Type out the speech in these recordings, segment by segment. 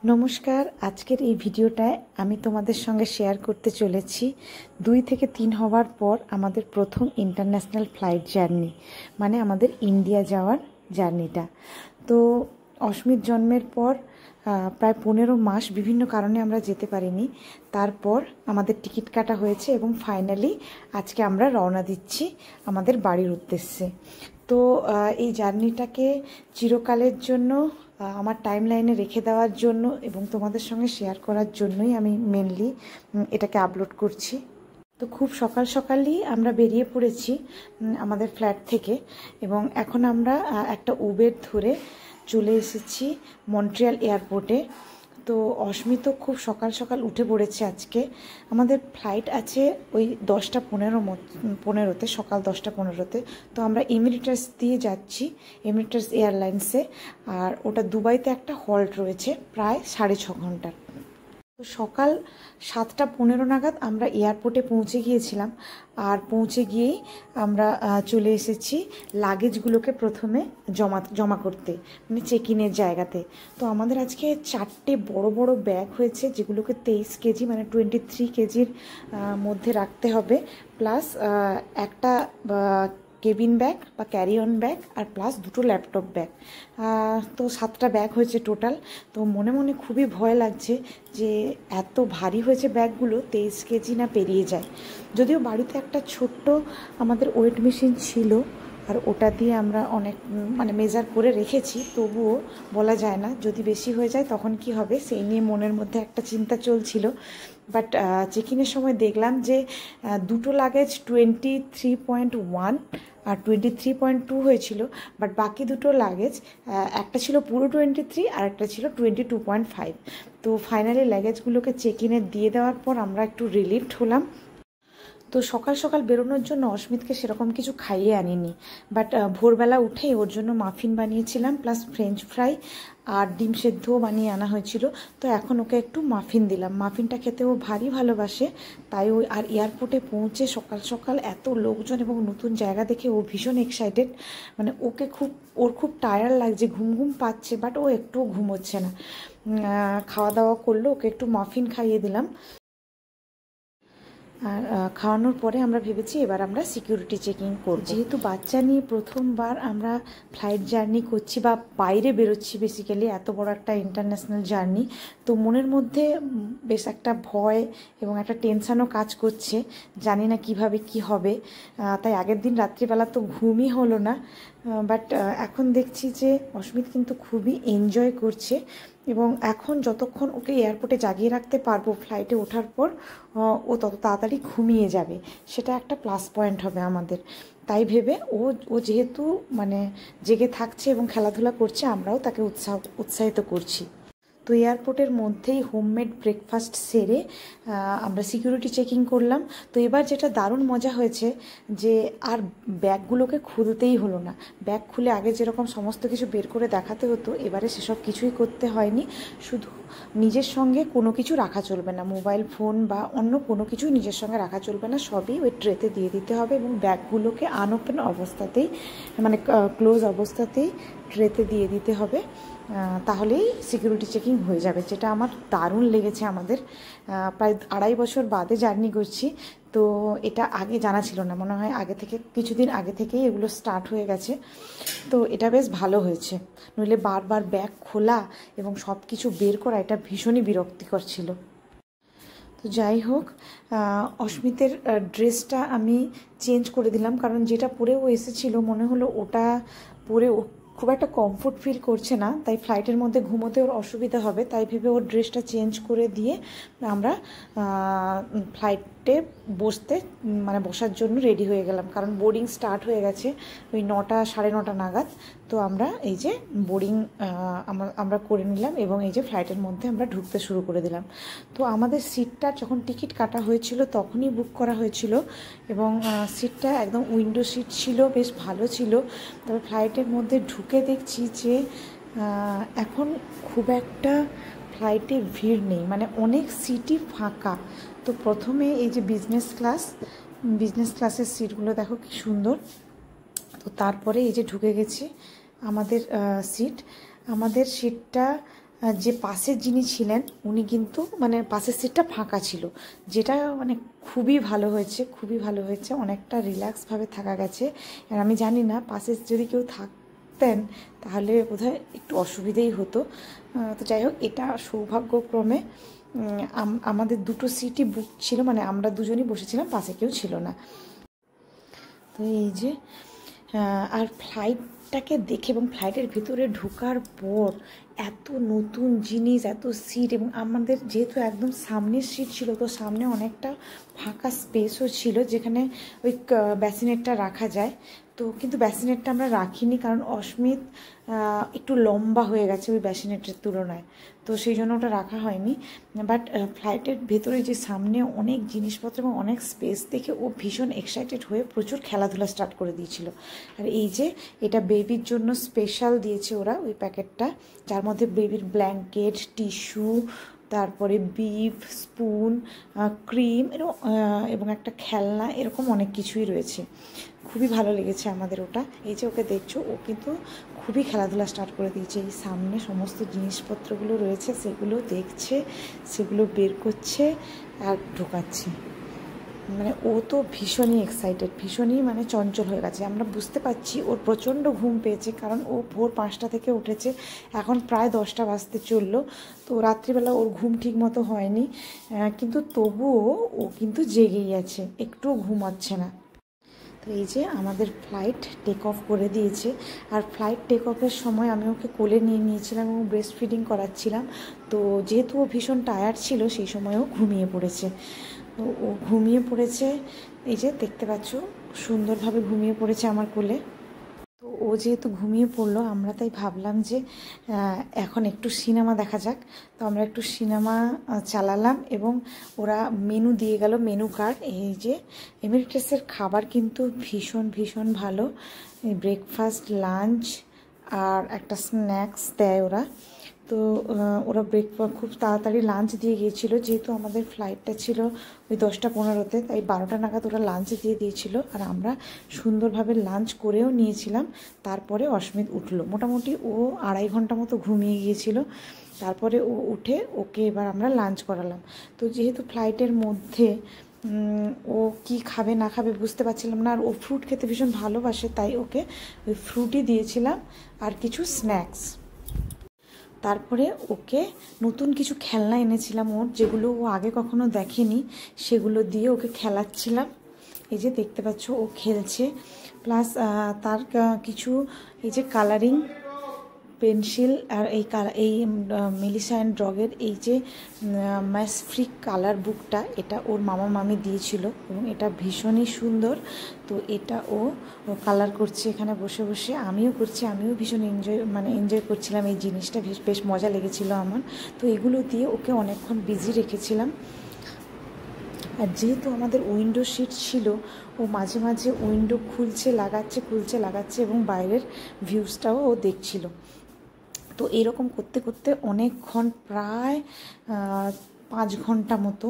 নমস্কার। আজকের এই ভিডিওটায় আমি তোমাদের সঙ্গে শেয়ার করতে চলেছি 2 থেকে 3 হওয়ার পর আমাদের প্রথম ইন্টারন্যাশনাল ফ্লাইট জার্নি, মানে আমাদের ইন্ডিয়া যাওয়ার জার্নিটা। তো অস্মিত জন্মের পর প্রায় 15 মাস বিভিন্ন কারণে আমরা যেতে পারিনি। তারপর আমাদের টিকিট কাটা হয়েছে এবং ফাইনালি আজকে আমরা রওনা দিচ্ছি আমাদের বাড়ির উদ্দেশ্যে। তো এই জার্নিটাকে চিরকালের জন্য আমার টাইম লাইনে রেখে দেওয়ার জন্য এবং তোমাদের সঙ্গে শেয়ার করার জন্যই আমি মেনলি এটাকে আপলোড করছি। তো খুব সকাল সকালই আমরা বেরিয়ে পড়েছি আমাদের ফ্ল্যাট থেকে এবং এখন আমরা একটা উবের ধরে চলে এসেছি মন্ট্রিয়াল এয়ারপোর্টে। তো অস্মিত খুব সকাল সকাল উঠে পড়েছে। আজকে আমাদের ফ্লাইট আছে ওই 10:15 সকাল 10:15। তো আমরা এমিরেটাস দিয়ে যাচ্ছি, এমিরেটাস এয়ারলাইন্সে। আর ওটা দুবাইতে একটা হল্ট রয়েছে প্রায় 6.5 ঘন্টার। তো সকাল 7:15 নাগাদ আমরা এয়ারপোর্টে পৌঁছে গিয়েছিলাম। আর পৌঁছে গিয়েই আমরা চলে এসেছি লাগেজগুলোকে প্রথমে জমা করতে, মানে চেক ইনের জায়গাতে। তো আমাদের আজকে 4টে বড় বড় ব্যাগ হয়েছে, যেগুলোকে 23 কেজি মানে 23 কেজির মধ্যে রাখতে হবে, প্লাস একটা কেবিন ব্যাগ বা ক্যারি অন ব্যাগ, আর প্লাস 2টো ল্যাপটপ ব্যাগ। তো 7টা ব্যাগ হয়েছে টোটাল। তো মনে মনে খুবই ভয় লাগছে যে এত ভারী হয়েছে ব্যাগগুলো, 23 কেজি না পেরিয়ে যায়। যদিও বাড়িতে একটা ছোট্ট আমাদের ওয়েট মেশিন ছিল, আর ওটা দিয়ে আমরা অনেক মানে মেজার করে রেখেছি, তবুও বলা যায় না যদি বেশি হয়ে যায় তখন কি হবে, সেই নিয়ে মনের মধ্যে একটা চিন্তা চলছিল। বাট চেক ইনের সময় দেখলাম যে 2টো লাগেজ 23.1 আর 23.2 হয়েছিল, বাট বাকি 2টো লাগেজ একটা ছিল পুরো 23 আর একটা ছিল 22.5। তো ফাইনালি লাগেজগুলোকে চেক ইনে দিয়ে দেওয়ার পর আমরা একটু রিলিফড হলাম। তো সকাল সকাল বেরোনোর জন্য অস্মিতকে সেরকম কিছু খাইয়ে আনিনি, বাট ভোরবেলা উঠেই ওর জন্য মাফিন বানিয়েছিলাম, প্লাস ফ্রেঞ্চ ফ্রাই আর ডিম সেদ্ধও বানিয়ে আনা হয়েছিল। তো এখন ওকে একটু মাফিন দিলাম, মাফিনটা খেতে ও ভারী ভালোবাসে। তাই ওই আর এয়ারপোর্টে পৌঁছে সকাল সকাল এত লোকজন এবং নতুন জায়গা দেখে ও ভীষণ এক্সাইটেড। মানে ওর খুব টায়ার্ড লাগছে, ঘুম ঘুম পাচ্ছে, বাট ও একটুও ঘুমোচ্ছে না। খাওয়া দাওয়া করলো, ওকে একটু মাফিন খাইয়ে দিলাম। আর খাওয়ানোর পরে আমরা ভেবেছি এবার আমরা সিকিউরিটি চেকিং করব। যেহেতু বাচ্চা নিয়ে প্রথমবার আমরা ফ্লাইট জার্নি করছি বা বাইরে বেরোচ্ছি, বেসিক্যালি এত বড় একটা ইন্টারন্যাশনাল জার্নি, তো মনের মধ্যে বেশ একটা ভয় এবং একটা টেনশানও কাজ করছে। জানি না কিভাবে কি হবে, তাই আগের দিন রাত্রিবেলা তো ঘুমই হলো না। বাট এখন দেখছি যে অস্মিত কিন্তু খুবই এনজয় করছে এবং এখন যতক্ষণ ওকে এয়ারপোর্টে জাগিয়ে রাখতে পারবো ফ্লাইটে ওঠার পর ও তত তাড়াতাড়ি ঘুমিয়ে যাবে, সেটা একটা প্লাস পয়েন্ট হবে আমাদের। তাই ভেবে ও যেহেতু মানে জেগে থাকছে এবং খেলাধুলা করছে, আমরাও তাকে উৎসাহিত করছি। তো এয়ারপোর্টের মধ্যেই হোমমেড ব্রেকফাস্ট সেরে আমরা সিকিউরিটি চেকিং করলাম। তো এবার যেটা দারুণ মজা হয়েছে যে আর ব্যাগগুলোকে খুলতেই হলো না। ব্যাগ খুলে আগে যেরকম সমস্ত কিছু বের করে দেখাতে হতো, এবারে সেসব কিছুই করতে হয়নি। শুধু নিজের সঙ্গে কোনো কিছু রাখা চলবে না, মোবাইল ফোন বা অন্য কোনো কিছুই নিজের সঙ্গে রাখা চলবে না, সবই ওই ট্রেতে দিয়ে দিতে হবে এবং ব্যাগগুলোকে আনওপেন অবস্থাতেই, মানে ক্লোজ অবস্থাতেই ট্রেতে দিয়ে দিতে হবে। তাহলেই সিকিউরিটি চেকিং হয়ে যাবে, যেটা আমার দারুণ লেগেছে। আমাদের প্রায় 2.5 বছর বাদে জার্নি করছি, তো এটা আগে জানা ছিল না, মনে হয় আগে থেকে কিছুদিন আগে থেকেই এগুলো স্টার্ট হয়ে গেছে। তো এটা বেশ ভালো হয়েছে, নইলে বারবার ব্যাগ খোলা এবং সব কিছু বের করা এটা ভীষণই বিরক্তিকর ছিল। তো যাই হোক, অস্মিতের ড্রেসটা আমি চেঞ্জ করে দিলাম, কারণ যেটা পরে ও এসেছিল মনে হলো ওটা পরে ও খুব একটা কমফোর্ট ফিল করছে না, তাই ফ্লাইটের মধ্যে ঘুমোতে ওর অসুবিধা হবে, তাই ভেবে ওর ড্রেসটা চেঞ্জ করে দিয়ে আমরা ফ্লাইটে বসার জন্য রেডি হয়ে গেলাম। কারণ বোর্ডিং স্টার্ট হয়ে গেছে ওই 9টা 9:30 নাগাদ। তো আমরা এই যে বোর্ডিং আমরা করে নিলাম এবং এই যে ফ্লাইটের মধ্যে আমরা ঢুকতে শুরু করে দিলাম। তো আমাদের সিটটা যখন টিকিট কাটা হয়েছিল তখনই বুক করা হয়েছিল এবং সিটটা একদম উইন্ডো সিট ছিল, বেশ ভালো ছিল। তবে ফ্লাইটের মধ্যে ঢুকে দেখছি যে এখন খুব একটা ফ্লাইটে ভিড় নেই, মানে অনেক সিটই ফাঁকা। তো প্রথমে এই যে বিজনেস ক্লাসের সিটগুলো দেখো কি সুন্দর। তো তারপরে এই যে ঢুকে গেছি আমাদের সিটটা যে পাশের যিনি ছিলেন উনি কিন্তু মানে পাশের সিটটা ফাঁকা ছিল, যেটা মানে খুবই ভালো হয়েছে, খুবই ভালো হয়েছে, অনেকটা রিল্যাক্সভাবে থাকা গেছে। আর আমি জানি না পাশে যদি কেউ থাকতেন তাহলে বোধহয় একটু অসুবিধেই হতো। তো যাই হোক, এটা সৌভাগ্যক্রমে আমাদের দুটো সিটই বুক ছিল, মানে আমরা দুজনই বসেছিলাম, পাশে কেউ ছিল না। তো এই যে আর ফ্লাইটটাকে দেখে এবং ফ্লাইটের ভিতরে ঢোকার পর এত নতুন জিনিস, এত সিট, এবং আমাদের যেহেতু একদম সামনের সিট ছিল, তো সামনে অনেকটা ফাঁকা স্পেসও ছিল যেখানে ওই ব্যাসিনেটটা রাখা যায়। তো কিন্তু ব্যাসিনেটটা আমরা রাখিনি, কারণ অস্মিত একটু লম্বা হয়ে গেছে ওই ব্যাসিনেটের তুলনায়, তো সেই জন্য ওটা রাখা হয়নি। বাট ফ্লাইটের ভেতরে যে সামনে অনেক জিনিসপত্র এবং অনেক স্পেস দেখে ও ভীষণ এক্সাইটেড হয়ে প্রচুর খেলাধুলা স্টার্ট করে দিয়েছিল। আর এই যে এটা বেবির জন্য স্পেশাল দিয়েছে ওরা ওই প্যাকেটটা, যার মধ্যে বেবির ব্ল্যাঙ্কেট, টিস্যু, তারপরে বিপ, স্পুন, ক্রিম এবং একটা খেলনা, এরকম অনেক কিছুই রয়েছে। খুবই ভালো লেগেছে আমাদের ওটা। এই যে ওকে দেখছো, ও কিন্তু খুবই খেলাধুলা স্টার্ট করে দিয়েছে। এই সামনে সমস্ত জিনিসপত্রগুলো রয়েছে সেগুলো দেখছে, সেগুলো বের করছে আর ঢোকাচ্ছে। মানে ও তো ভীষণই এক্সাইটেড, ভীষণই মানে চঞ্চল হয়ে গেছে। আমরা বুঝতে পারছি ওর প্রচণ্ড ঘুম পেয়েছে, কারণ ও ভোর 5টা থেকে উঠেছে, এখন প্রায় 10টা বাজতে চললো। তো রাত্রিবেলা ওর ঘুম ঠিক মতো হয়নি, কিন্তু তবুও ও কিন্তু জেগেই আছে, একটুও ঘুমাচ্ছে না। তো এই যে আমাদের ফ্লাইট টেক অফ করে দিয়েছে, আর ফ্লাইট টেক অফের সময় আমি ওকে কোলে নিয়ে নিয়েছিলাম এবং ব্রেস্ট ফিডিং করাচ্ছিলাম। তো যেহেতু ও ভীষণ টায়ার্ড ছিল সেই সময়ও ঘুমিয়ে পড়েছে। তো ও ঘুমিয়ে পড়েছে, এই যে দেখতে পাচ্ছ সুন্দরভাবে ঘুমিয়ে পড়েছে আমার কোলে। তো ও যেহেতু ঘুমিয়ে পড়লো, আমরা তাই ভাবলাম যে এখন একটু সিনেমা দেখা যাক। তো আমরা একটু সিনেমা চালালাম এবং ওরা মেনু দিয়ে গেল, মেনু কার্ড। এই যে এমিরেটসের খাবার কিন্তু ভীষণ ভীষণ ভালো, ব্রেকফাস্ট, লাঞ্চ আর একটা স্ন্যাক্স দেয় ওরা। তো ওরা ব্রেকফাস্ট খুব তাড়াতাড়ি লাঞ্চ দিয়ে গিয়েছিলো, যেহেতু আমাদের ফ্লাইটটা ছিল ওই 10টা-15-তে, তাই 12টা নাগাদ ওরা লাঞ্চ দিয়ে দিয়েছিল। আর আমরা সুন্দরভাবে লাঞ্চ করেও নিয়েছিলাম। তারপরে অস্মিত উঠলো, মোটামুটি ও 2.5 ঘন্টা মতো ঘুমিয়ে গিয়েছিল। তারপরে ও উঠে ওকে এবার আমরা লাঞ্চ করালাম। তো যেহেতু ফ্লাইটের মধ্যে ও কি খাবে না খাবে বুঝতে পারছিলাম না, আর ও ফ্রুট খেতে ভীষণ ভালোবাসে, তাই ওকে ওই ফ্রুটই দিয়েছিলাম আর কিছু স্ন্যাক্স। তারপরে ওকে নতুন কিছু খেলনা এনেছিলাম ওর, যেগুলো ও আগে কখনো দেখেনি, সেগুলো দিয়ে ওকে খেলাচ্ছিলাম। এই যে দেখতে পাচ্ছ ও খেলছে, প্লাস তার কিছু এই যে কালারিং পেন্সিল আর এই মেলিসা অ্যান্ড ডগের এই যে ম্যাস ফ্রি কালার বুকটা, এটা ওর মামা মামি দিয়েছিল এবং এটা ভীষণই সুন্দর। তো এটা ও কালার করছে এখানে বসে বসে, আমিও করছি, আমিও ভীষণ এনজয় করছিলাম এই জিনিসটা, বেশ মজা লেগেছিল আমার। তো এগুলো দিয়ে ওকে অনেকক্ষণ বিজি রেখেছিলাম। আর যেহেতু আমাদের উইন্ডো সিট ছিল, ও মাঝে মাঝে উইন্ডো খুলছে লাগাচ্ছে এবং বাইরের ভিউজটাও ও দেখছিল। তো এরকম করতে করতে অনেকক্ষণ, প্রায় 5 ঘন্টা মতো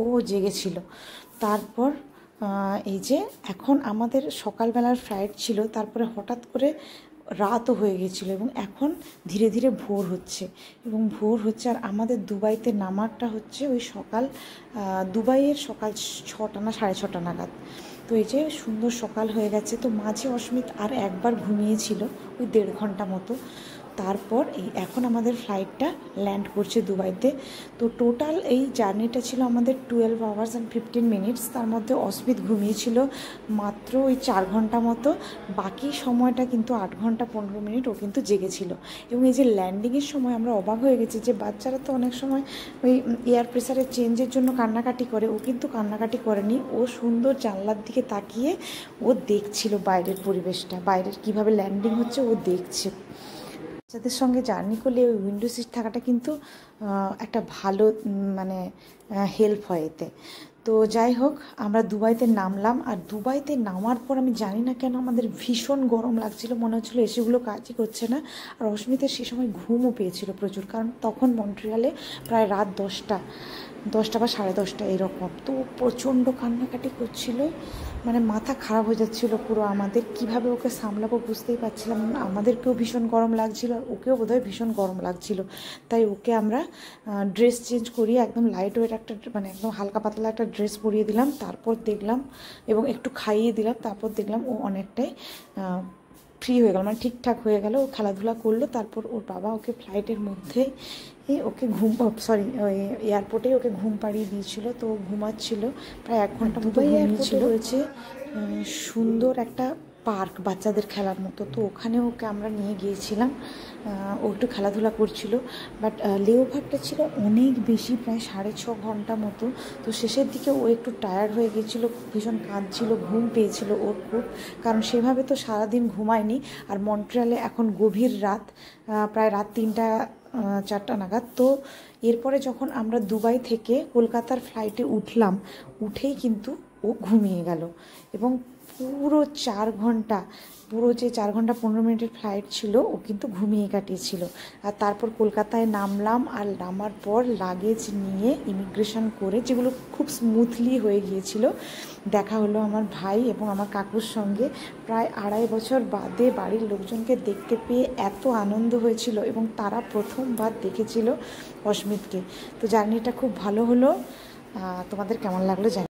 ও জেগেছিল। তারপর এই যে এখন আমাদের সকালবেলার ফ্লাইট ছিল, তারপরে হঠাৎ করে রাতও হয়ে গেছিলো এবং এখন ধীরে ধীরে ভোর হচ্ছে আর আমাদের দুবাইতে নামারটা হচ্ছে ওই সকাল দুবাইয়ের সকাল 6টা না 6:30 নাগাদ। তো এই যে সুন্দর সকাল হয়ে গেছে। তো মাঝে অস্মিত আর একবার ঘুমিয়েছিল ওই 1.5 ঘন্টা মতো। তারপর এখন আমাদের ফ্লাইটটা ল্যান্ড করছে দুবাইতে। তো টোটাল এই জার্নিটা ছিল আমাদের 12 hours and 15 minutes। তার মধ্যে অস্মিত ঘুমিয়েছিল মাত্র ওই 4 ঘন্টা মতো, বাকি সময়টা কিন্তু 8 ঘন্টা 15 মিনিট ও কিন্তু জেগেছিল। এবং এই যে ল্যান্ডিংয়ের সময় আমরা অবাক হয়ে গেছি যে বাচ্চারা তো অনেক সময় ওই এয়ার প্রেসারের চেঞ্জের জন্য কান্নাকাটি করে, ও কিন্তু কান্নাকাটি করেনি। ও সুন্দর জানলার দিকে তাকিয়ে ও দেখছিল বাইরের পরিবেশটা, বাইরের কিভাবে ল্যান্ডিং হচ্ছে ও দেখছে। বাচ্চাদের সঙ্গে জার্নি করলে ওই উইন্ডো সিট থাকাটা কিন্তু একটা ভালো মানে হেল্প হয় এতে। তো যাই হোক, আমরা দুবাইতে নামলাম, আর দুবাইতে নামার পর আমি জানি না কেন আমাদের ভীষণ গরম লাগছিল, মনে হচ্ছিলো এসিগুলো কাজই করছে না। আর অস্মিতের সে সময় ঘুমও পেয়েছিল প্রচুর, কারণ তখন মন্ট্রিয়ালে প্রায় রাত 10টা। 10টা বা 10:30 এরকম। তো প্রচণ্ড কান্নাকাটি করছিল, মানে মাথা খারাপ হয়ে যাচ্ছিলো পুরো আমাদের। কিভাবে ওকে সামলাবো বুঝতেই পারছিলাম না। আমাদেরকেও ভীষণ গরম লাগছিল, আর ওকেও বোধহয় ভীষণ গরম লাগছিল। তাই ওকে আমরা ড্রেস চেঞ্জ করিয়ে একদম লাইট ওয়েট একটা, মানে একদম হালকা পাতলা একটা ড্রেস পরিয়ে দিলাম। তারপর দেখলাম, এবং একটু খাইয়ে দিলাম, তারপর দেখলাম ও অনেকটাই ফ্রি হয়ে গেল, মানে ঠিকঠাক হয়ে গেল। ও খেলাধুলা করলো। তারপর ওর বাবা ওকে ফ্লাইটের মধ্যে ওকে এয়ারপোর্টেই ওকে ঘুম পাড়িয়ে দিয়েছিল। তো ও ঘুমাচ্ছিল, প্রায় 1 ঘন্টা মতো ঘুমিয়েছিল। রয়েছে সুন্দর একটা পার্ক বাচ্চাদের খেলার মতো, তো ওখানে ওকে আমরা নিয়ে গিয়েছিলাম। ও একটু খেলাধুলা করছিল, বাট লেওভারটা ছিল অনেক বেশি, প্রায় 6.5 ঘন্টা মতো। তো শেষের দিকে ও একটু টায়ার্ড হয়ে গিয়েছিলো, ভীষণ কাঁদছিল, ঘুম পেয়েছিল ওর খুব, কারণ সেভাবে তো সারাদিন ঘুমায়নি। আর মন্ট্রিয়ালে এখন গভীর রাত, প্রায় রাত 3টা 4টা নাগাদ। তো এরপরে যখন আমরা দুবাই থেকে কলকাতার ফ্লাইটে উঠলাম, উঠেই কিন্তু ও ঘুমিয়ে গেল, এবং পুরো 4 ঘন্টা, পুরো যে 4 ঘন্টা 15 মিনিটের ফ্লাইট ছিল, ও কিন্তু ঘুমিয়ে কাটিয়েছিল। আর তারপর কলকাতায় নামলাম, আর নামার পর লাগেজ নিয়ে ইমিগ্রেশন করে, যেগুলো খুব স্মুথলি হয়ে গিয়েছিল, দেখা হলো আমার ভাই এবং আমার কাকুর সঙ্গে। প্রায় 2.5 বছর বাদে বাড়ির লোকজনকে দেখতে পেয়ে এত আনন্দ হয়েছিল, এবং তারা প্রথমবার দেখেছিল অস্মিতকে। তো জার্নিটা খুব ভালো হলো। তোমাদের কেমন লাগলো জানি।